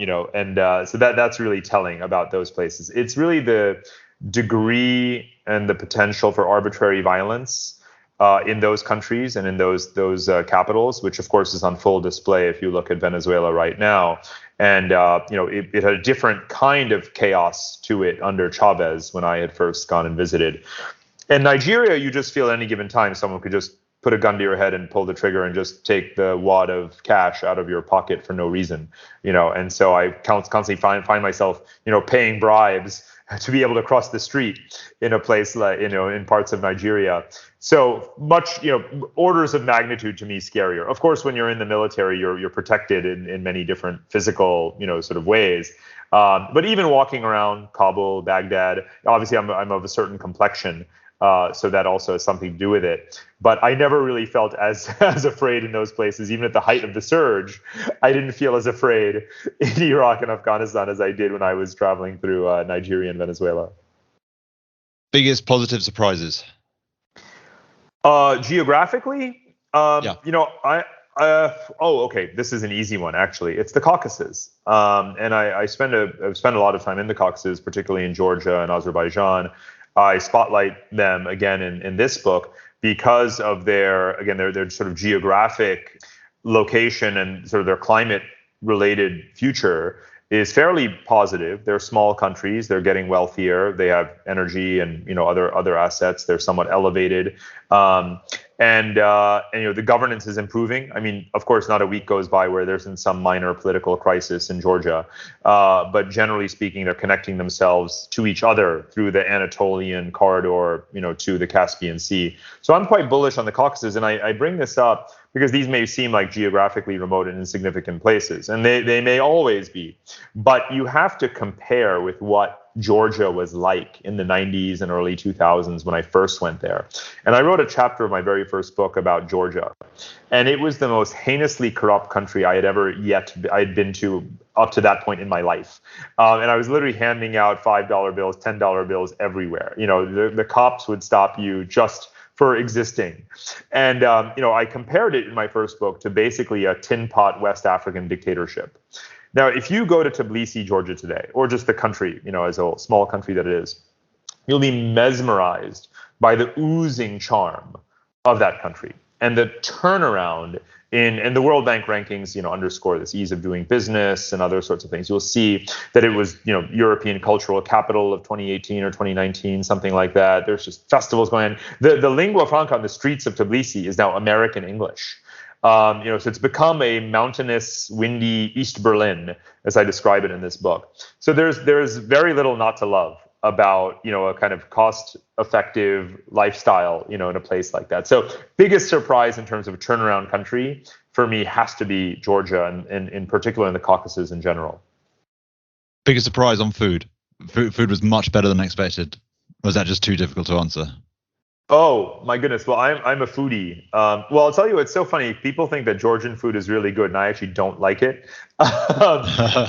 [SPEAKER 2] that's really telling about those places. It's really the degree and the potential for arbitrary violence in those countries and in those capitals, which of course is on full display if you look at Venezuela right now. And it had a different kind of chaos to it under Chavez when I had first gone and visited. In Nigeria, you just feel at any given time someone could just put a gun to your head and pull the trigger and just take the wad of cash out of your pocket for no reason, And so I constantly find myself, paying bribes to be able to cross the street in a place like, in parts of Nigeria. So much, orders of magnitude to me scarier. Of course, when you're in the military, you're protected in many different physical, sort of ways. But even walking around Kabul, Baghdad, obviously I'm of a certain complexion. So that also has something to do with it. But I never really felt as afraid in those places. Even at the height of the surge, I didn't feel as afraid in Iraq and Afghanistan as I did when I was traveling through Nigeria and Venezuela.
[SPEAKER 1] Biggest positive surprises?
[SPEAKER 2] Geographically,
[SPEAKER 1] yeah.
[SPEAKER 2] Okay. This is an easy one, actually. It's the Caucasus. And I've spent a lot of time in the Caucasus, particularly in Georgia and Azerbaijan. I spotlight them again in this book because of their sort of geographic location and sort of their climate related future is fairly positive. They're small countries. They're getting wealthier. They have energy and other assets. They're somewhat elevated, and the governance is improving. I mean, of course, not a week goes by where there's some minor political crisis in Georgia, but generally speaking, they're connecting themselves to each other through the Anatolian corridor, to the Caspian Sea. So I'm quite bullish on the Caucasus, and I bring this up because these may seem like geographically remote and insignificant places, and they may always be. But you have to compare with what Georgia was like in the 90s and early 2000s when I first went there. And I wrote a chapter of my very first book about Georgia. And it was the most heinously corrupt country I had been to up to that point in my life. And I was literally handing out $5 bills, $10 bills everywhere. The cops would stop you just for existing. And, I compared it in my first book to basically a tin pot West African dictatorship. Now, if you go to Tbilisi, Georgia today, or just the country, as a small country that it is, you'll be mesmerized by the oozing charm of that country and the turnaround and the World Bank rankings, underscore this ease of doing business and other sorts of things. You'll see that it was, European cultural capital of 2018 or 2019, something like that. There's just festivals going on. The lingua franca on the streets of Tbilisi is now American English. So it's become a mountainous, windy East Berlin, as I describe it in this book. So there's very little not to love about, a kind of cost-effective lifestyle, in a place like that. So biggest surprise in terms of a turnaround country for me has to be Georgia, and in particular in the Caucasus in general.
[SPEAKER 1] Biggest surprise on food? Food was much better than expected. Or was that just too difficult to answer?
[SPEAKER 2] Oh my goodness. Well, I'm a foodie. Well, I'll tell you, it's so funny. People think that Georgian food is really good, and I actually don't like it.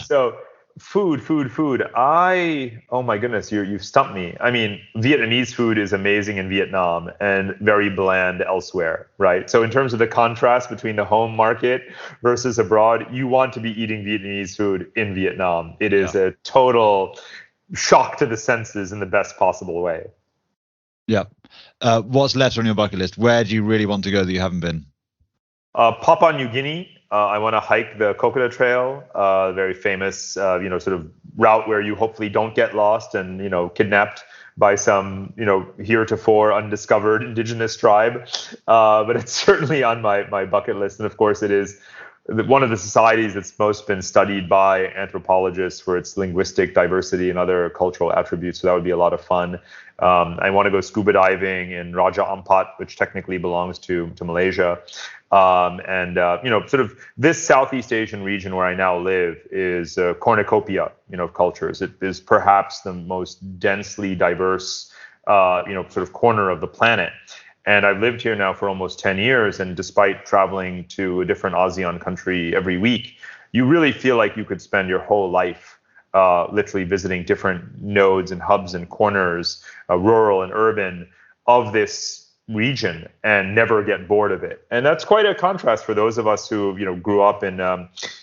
[SPEAKER 2] So, food. Oh my goodness, you've stumped me. I mean, Vietnamese food is amazing in Vietnam and very bland elsewhere, right? So, in terms of the contrast between the home market versus abroad, you want to be eating Vietnamese food in Vietnam. It is a total shock to the senses in the best possible way.
[SPEAKER 1] Yeah. What's left on your bucket list? Where do you really want to go that you haven't been?
[SPEAKER 2] Papua New Guinea. I want to hike the Coconut Trail, very famous, sort of route where you hopefully don't get lost and, kidnapped by some, heretofore undiscovered indigenous tribe. But it's certainly on my bucket list. And of course, it is one of the societies that's most been studied by anthropologists for its linguistic diversity and other cultural attributes. So that would be a lot of fun. I want to go scuba diving in Raja Ampat, which technically belongs to Malaysia. Sort of this Southeast Asian region where I now live is a cornucopia, of cultures. It is perhaps the most densely diverse, sort of corner of the planet. And I've lived here now for almost 10 years. And despite traveling to a different ASEAN country every week, you really feel like you could spend your whole life literally visiting different nodes and hubs and corners, rural and urban, of this region and never get bored of it. And that's quite a contrast for those of us who, grew up in,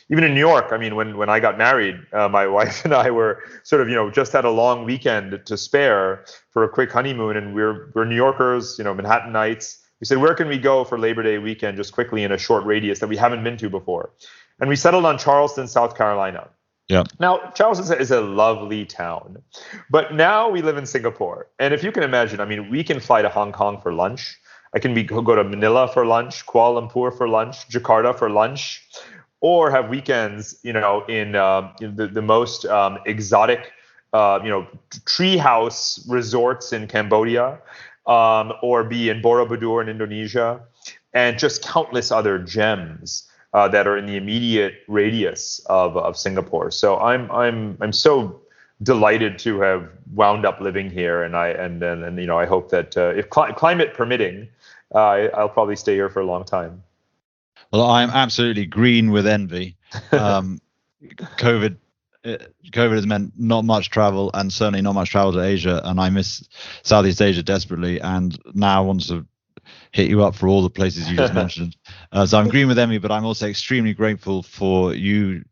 [SPEAKER 2] even in New York. I mean, when I got married, my wife and I were sort of, just had a long weekend to spare for a quick honeymoon. And we're New Yorkers, Manhattanites. We said, where can we go for Labor Day weekend just quickly in a short radius that we haven't been to before? And we settled on Charleston, South Carolina.
[SPEAKER 1] Yeah.
[SPEAKER 2] Now, Charleston is a lovely town, but now we live in Singapore. And if you can imagine, I mean, we can fly to Hong Kong for lunch. I can go to Manila for lunch, Kuala Lumpur for lunch, Jakarta for lunch, or have weekends, in the most exotic, treehouse resorts in Cambodia, or be in Borobudur in Indonesia, and just countless other gems that are in the immediate radius of Singapore. So I'm so delighted to have wound up living here, and I hope that if climate permitting, I'll probably stay here for a long time.
[SPEAKER 1] Well, I'm absolutely green with envy. COVID has meant not much travel, and certainly not much travel to Asia, and I miss Southeast Asia desperately, and now I want to hit you up for all the places you just mentioned. So I'm green with Emmy, but I'm also extremely grateful for you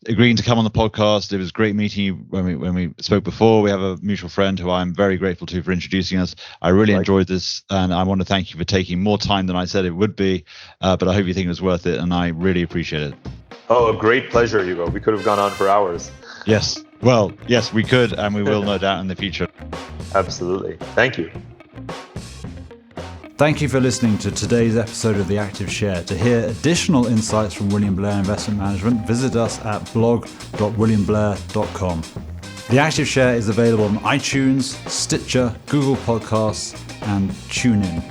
[SPEAKER 1] agreeing to come on the podcast. It was great meeting you when we spoke before. We have a mutual friend who I'm very grateful to for introducing us. I really enjoyed this, and I want to thank you for taking more time than I said it would be, but I hope you think it was worth it, and I really appreciate it.
[SPEAKER 2] Oh, a great pleasure, Hugo. We could have gone on for hours.
[SPEAKER 1] Yes. Well, yes, we could, and we will no doubt in the future.
[SPEAKER 2] Absolutely. Thank you.
[SPEAKER 3] Thank you for listening to today's episode of The Active Share. To hear additional insights from William Blair Investment Management, visit us at blog.williamblair.com. The Active Share is available on iTunes, Stitcher, Google Podcasts, and TuneIn.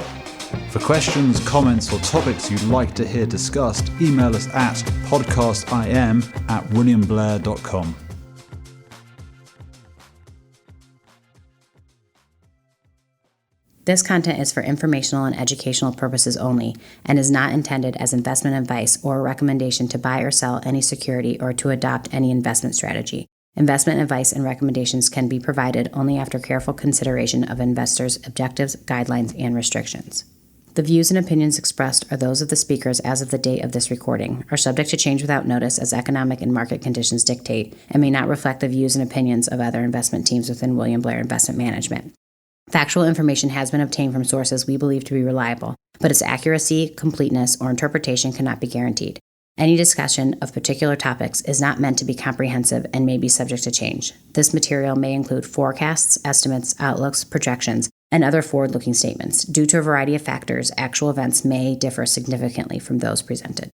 [SPEAKER 3] For questions, comments, or topics you'd like to hear discussed, email us at podcastim@williamblair.com.
[SPEAKER 4] This content is for informational and educational purposes only and is not intended as investment advice or a recommendation to buy or sell any security or to adopt any investment strategy. Investment advice and recommendations can be provided only after careful consideration of investors' objectives, guidelines, and restrictions. The views and opinions expressed are those of the speakers as of the date of this recording, are subject to change without notice as economic and market conditions dictate, and may not reflect the views and opinions of other investment teams within William Blair Investment Management. Factual information has been obtained from sources we believe to be reliable, but its accuracy, completeness, or interpretation cannot be guaranteed. Any discussion of particular topics is not meant to be comprehensive and may be subject to change. This material may include forecasts, estimates, outlooks, projections, and other forward-looking statements. Due to a variety of factors, actual events may differ significantly from those presented.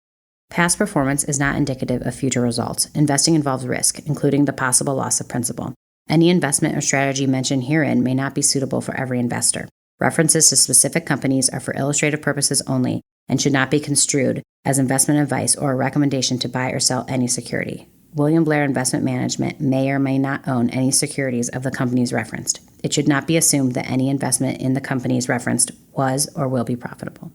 [SPEAKER 4] Past performance is not indicative of future results. Investing involves risk, including the possible loss of principal. Any investment or strategy mentioned herein may not be suitable for every investor. References to specific companies are for illustrative purposes only and should not be construed as investment advice or a recommendation to buy or sell any security. William Blair Investment Management may or may not own any securities of the companies referenced. It should not be assumed that any investment in the companies referenced was or will be profitable.